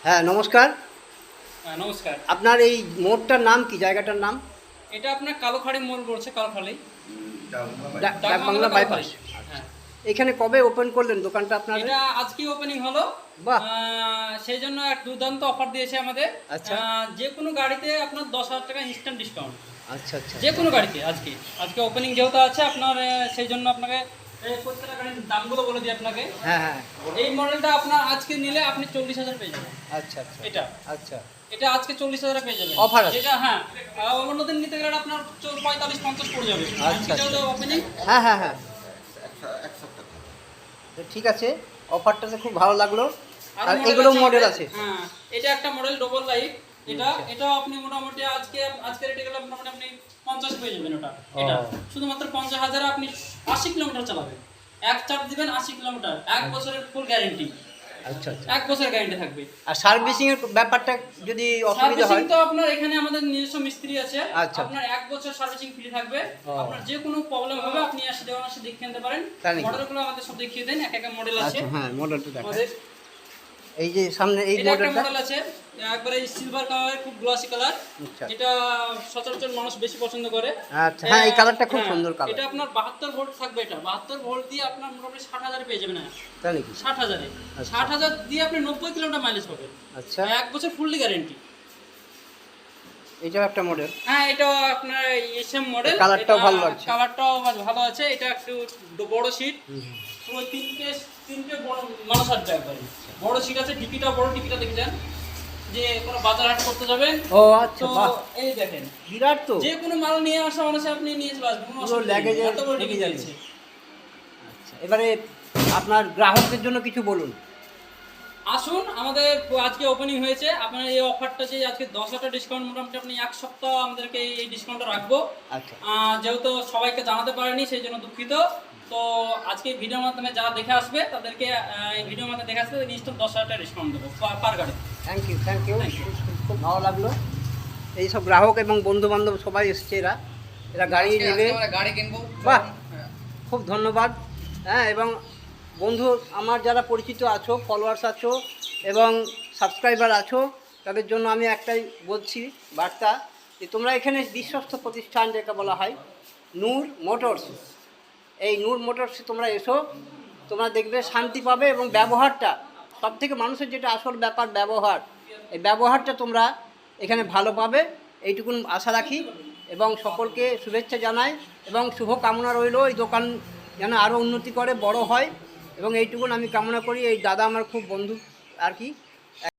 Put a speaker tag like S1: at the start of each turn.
S1: হ্যাঁ নমস্কার।
S2: হ্যাঁ নমস্কার।
S1: আপনার এই মোড়টার নাম কি, জায়গাটার নাম?
S2: এটা আপনার কালোখাড়ি মোড় বলছে, কালোখাড়ি
S1: ডাকবাংলা বাইপাস।
S2: হ্যাঁ,
S1: এখানে কবে ওপেন করলেন দোকানটা আপনার?
S2: এটা আজকে ওপেনিং হলো।
S1: বাহ।
S2: সেই জন্য এক দুর্দান্ত অফার দিয়েছে আমাদের।
S1: আচ্ছা।
S2: যে কোনো গাড়িতে আপনার 10,000 টাকা ইনস্ট্যান্ট ডিসকাউন্ট।
S1: আচ্ছা আচ্ছা।
S2: যে কোনো গাড়িতে আজকে ওপেনিং যেহেতু আছে আপনার, সেই জন্য আপনাকে প্রত্যেকটা গাড়ির দামগুলো বলে দিই আপনাকে।
S1: হ্যাঁ হ্যাঁ।
S2: এই মডেলটা আপনার আজকে নিলে আপনি 40,000 পেয়ে যাবেন।
S1: আচ্ছা আচ্ছা।
S2: এটা
S1: আচ্ছা।
S2: এটা আজকে 40,000 পেয়ে যাবেন।
S1: অফার আছে?
S2: এটা হ্যাঁ, অন্যদিন নিতে গেলে আপনার 45-50 পড়ে যাবে।
S1: আচ্ছা
S2: আজকে ওপেনিং।
S1: হ্যাঁ হ্যাঁ হ্যাঁ। তো ঠিক আছে, অফারটাতে খুব ভালো লাগলো। আর এগুলো মডেল আছে?
S2: হ্যাঁ, এটা একটা মডেল ডবল লাইট। এটা আপনি মোটামুটি আজকে রেটে গেলে মোটামুটি আপনি 50 পেয়ে যাবেন। এটা শুধুমাত্র 50,000 আপনি 80 কিলোমিটার চালাবেন। এক চার্জ দিবেন 80 কিলোমিটার, 1 বছরের ফুল গ্যারান্টি।
S1: আচ্ছা আচ্ছা।
S2: 1 বছরের গ্যারান্টি থাকবে।
S1: আর সার্ভিসিং এর ব্যাপারটা যদি অসুবিধা হয়?
S2: সার্ভিসিং তো আপনার এখানে আমাদের নিজস্ব মিস্ত্রি আছে।
S1: আচ্ছা।
S2: আপনার 1 বছর সার্ভিসিং ফ্রি থাকবে। আপনার যে কোনো প্রবলেম হবে আপনি এসে দেখে নিতে পারেন। মডেলগুলো আমাদের সব দেখিয়ে দেন, এক এক মডেল আছে।
S1: হ্যাঁ মডেলটা দেখান।
S2: আমাদের
S1: এই যে সামনে এই
S2: এটা একটা
S1: মডেলটা
S2: মডেল আছে, একবারে সিলভার কালার, খুব গ্লসি কালার।
S1: আচ্ছা।
S2: এটা সচরাচর মানুষ বেশি পছন্দ করে।
S1: আচ্ছা হ্যাঁ, এই কালারটা খুব সুন্দর কালার।
S2: এটা আপনার 72 ভোল্ট থাকবে। এটা 72 ভোল্ট দিয়ে আপনার মোটামুটি 60,000 পেয়ে যাবেন।
S1: তাই নাকি?
S2: 60,000
S1: আচ্ছা।
S2: 60,000 দিয়ে আপনি 90 কিলোমিটার মাইলেজ পাবেন।
S1: আচ্ছা।
S2: 1 বছর ফুললি গ্যারান্টি।
S1: এটাও একটা মডেল।
S2: হ্যাঁ, এটা আপনার এসএম মডেল।
S1: কালারটাও ভালো লাগছে।
S2: কালারটাও ভালো আছে। এটা একটু বড় সিট, পুরো তিনটে বড় মানুষ আসবে একবারে। বড় সিট আছে, ডিকিটা বড়, ডিকিটা দেখে যান যে কোনো বাজার হাট করতে যাবেন।
S1: ও আচ্ছা,
S2: তো
S1: বাহ,
S2: এই দেখেন
S1: বিরাট তো।
S2: যে কোনো মাল নিয়ে আসা মানুষ আপনি নিয়ে চলে আসবেন, কোনো
S1: পুরো
S2: অসুবিধা নেই।
S1: লাগেজে
S2: এত বড় ডিকি
S1: ঢুকে যাবে।
S2: দিয়েছে।
S1: আচ্ছা, এবারে আপনার গ্রাহকদের জন্য কিছু বলুন।
S2: আসুন, আমাদের আজকে ওপেনিং হয়েছে। আপনার এই অফারটা যে আজকে 10,000 ডিসকাউন্ট, মোটামুটি আপনি 1 সপ্তাহ আমাদেরকে এই ডিসকাউন্টটা রাখবো।
S1: আচ্ছা।
S2: যেহেতু সবাইকে জানাতে পারিনি সেই জন্য দুঃখিত। তো আজকে ভিডিওর মাধ্যমে যারা দেখে আসবে তাদেরকে এই ভিডিওর মাধ্যমে দেখে আসবে নিশ্চয় 10,000 টাকা ডিসকাউন্ট দেবো পার গাড়ি।
S1: Thank you thank you. খুব ভালো লাগলো। এই সব গ্রাহক এবং বন্ধু বান্ধব সবাই এসছে, এরা গাড়ি নেবে,
S2: গাড়ি কিনবো।
S1: বাহ, খুব ধন্যবাদ। হ্যাঁ, এবং বন্ধু আমার যারা পরিচিত আছো, ফলোয়ার্স আছো এবং সাবস্ক্রাইবার আছো, তাদের জন্য আমি একটাই বলছি বার্তা, যে তোমরা এখানে বিশ্বস্ত প্রতিষ্ঠান যেটা বলা হয় নূর মোটরস, এই নূর মোটরসে তোমরা এসো, তোমরা দেখবে শান্তি পাবে এবং ব্যবহারটা সব থেকে মানুষের যেটা আসল ব্যাপার ব্যবহার, এই ব্যবহারটা তোমরা এখানে ভালো পাবে, এইটুকুন আশা রাখি এবং সকলকে শুভেচ্ছা জানাই এবং শুভ কামনা রইল এই দোকান যেন আরও উন্নতি করে, বড় হয় এবং এইটুকুন আমি কামনা করি। এই দাদা আমার খুব বন্ধু আর কি।